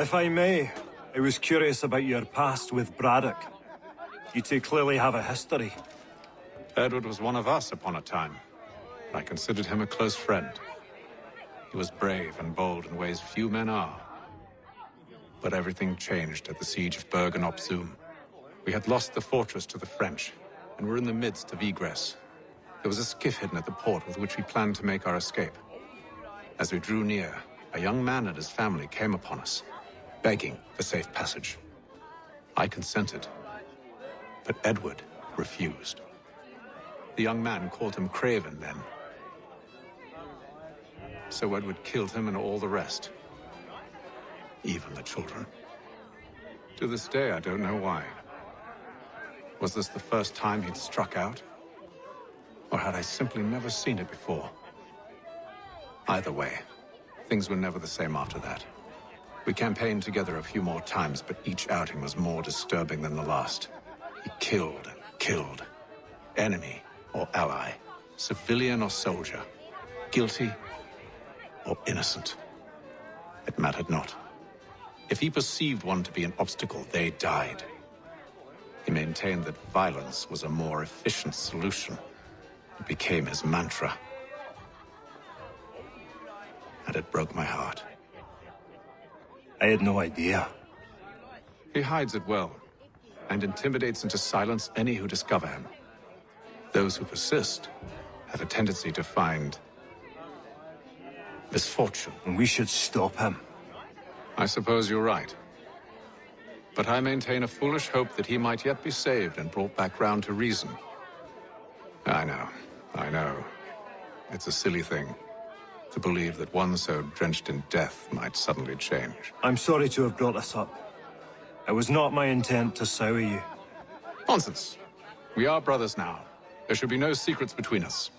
If I may, I was curious about your past with Braddock. You two clearly have a history. Edward was one of us upon a time. I considered him a close friend. He was brave and bold in ways few men are. But everything changed at the siege of Bergen-op-Zoom. We had lost the fortress to the French, and were in the midst of egress. There was a skiff hidden at the port with which we planned to make our escape. As we drew near, a young man and his family came upon us, begging for safe passage. I consented, but Edward refused. The young man called him Craven then. So Edward killed him and all the rest. Even the children. To this day, I don't know why. Was this the first time he'd struck out? Or had I simply never seen it before? Either way, things were never the same after that. We campaigned together a few more times, but each outing was more disturbing than the last. He killed and killed. Enemy or ally, civilian or soldier, guilty or innocent. It mattered not. If he perceived one to be an obstacle, they died. He maintained that violence was a more efficient solution. It became his mantra. And it broke my heart. I had no idea. He hides it well, and intimidates into silence any who discover him. Those who persist have a tendency to find misfortune. And we should stop him. I suppose you're right. But I maintain a foolish hope that he might yet be saved and brought back round to reason. I know. It's a silly thing to believe that one so drenched in death might suddenly change. I'm sorry to have brought this up. It was not my intent to sour you. Nonsense. We are brothers now. There should be no secrets between us.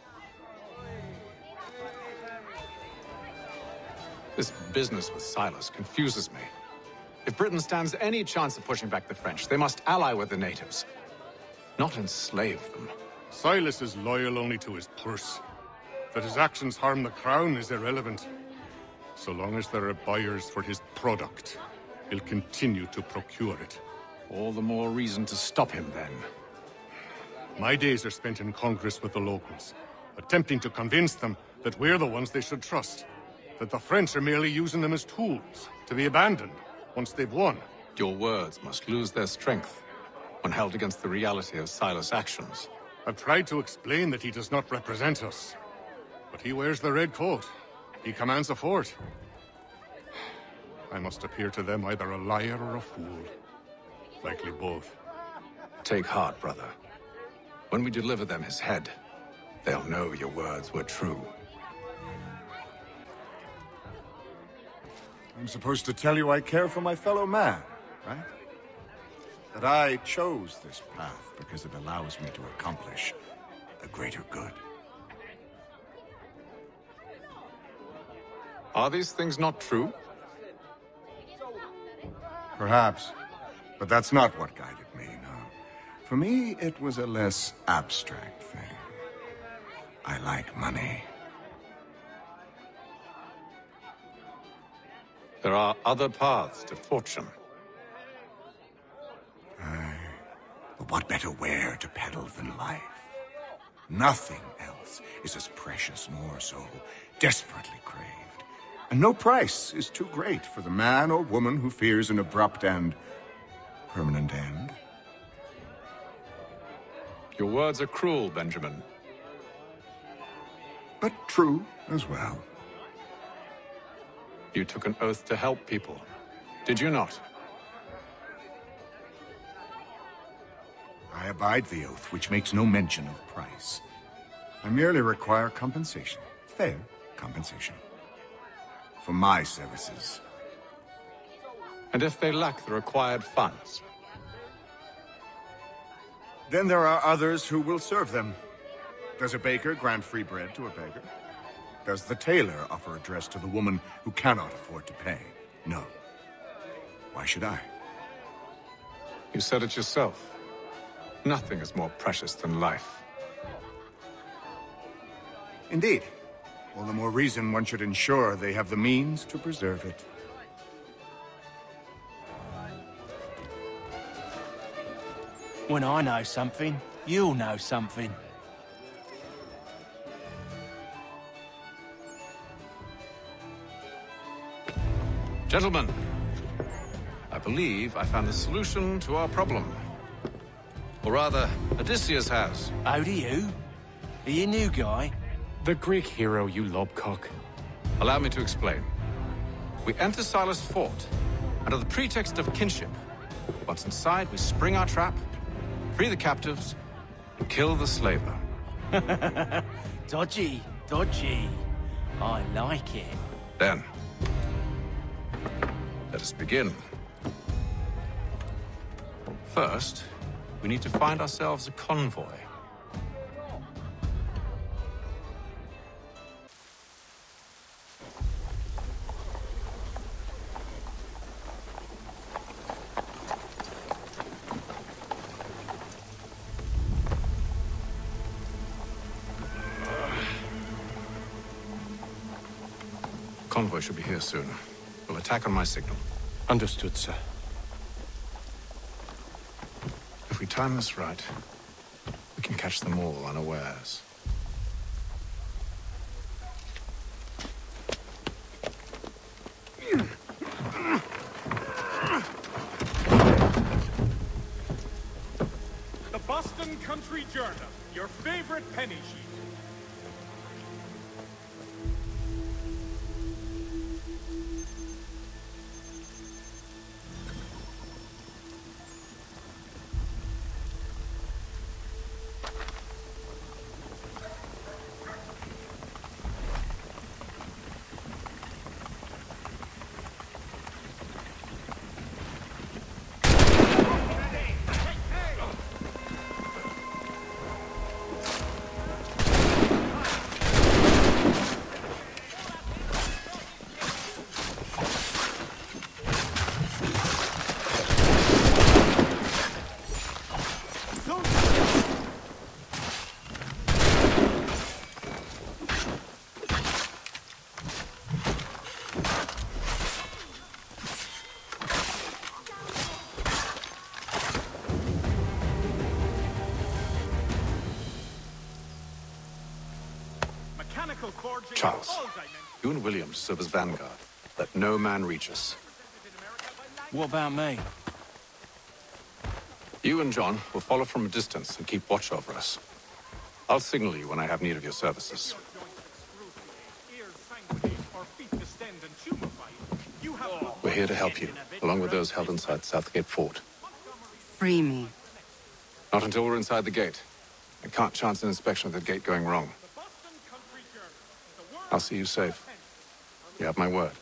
This business with Silas confuses me. If Britain stands any chance of pushing back the French, they must ally with the natives, not enslave them. Silas is loyal only to his purse. That his actions harm the crown is irrelevant. So long as there are buyers for his product, he'll continue to procure it. All the more reason to stop him, then. My days are spent in Congress with the locals, attempting to convince them that we're the ones they should trust. That the French are merely using them as tools, to be abandoned once they've won. Your words must lose their strength when held against the reality of Silas' actions. I've tried to explain that he does not represent us. But he wears the red coat. He commands a fort. I must appear to them either a liar or a fool. Likely both. Take heart, brother. When we deliver them his head, they'll know your words were true. I'm supposed to tell you I care for my fellow man, right? That I chose this path because it allows me to accomplish a greater good. Are these things not true? Perhaps. But that's not what guided me, no. For me, it was a less abstract thing. I like money. There are other paths to fortune. But what better ware to peddle than life? Nothing else is as precious nor so desperately craved. And no price is too great for the man or woman who fears an abrupt and permanent end. Your words are cruel, Benjamin. But true as well. You took an oath to help people, did you not? I abide the oath, which makes no mention of price. I merely require compensation. Fair compensation. For my services. And if they lack the required funds? Then there are others who will serve them. Does a baker grant free bread to a beggar? Does the tailor offer a dress to the woman who cannot afford to pay? No. Why should I? You said it yourself. Nothing is more precious than life. Indeed. All the more reason one should ensure they have the means to preserve it. When I know something, you'll know something. Gentlemen, I believe I found the solution to our problem. Or rather, Odysseus has. Oh, do you? Are you a new guy? The Greek hero, you lobcock. Allow me to explain. We enter Silas' fort under the pretext of kinship. Once inside, we spring our trap, free the captives, and kill the slaver. Dodgy, dodgy. I like it. Then, let us begin. First, we need to find ourselves a convoy. Convoy should be here soon. We'll attack on my signal. Understood, sir. If we time this right, we can catch them all unawares. The Boston Country Journal, your favorite penny sheet. Charles, you and Williams serve as vanguard. Let no man reach us. What about me? You and John will follow from a distance and keep watch over us. I'll signal you when I have need of your services. We're here to help you, along with those held inside Southgate Fort. Free me. Not until we're inside the gate. I can't chance an inspection of the gate going wrong. I'll see you safe. You have my word.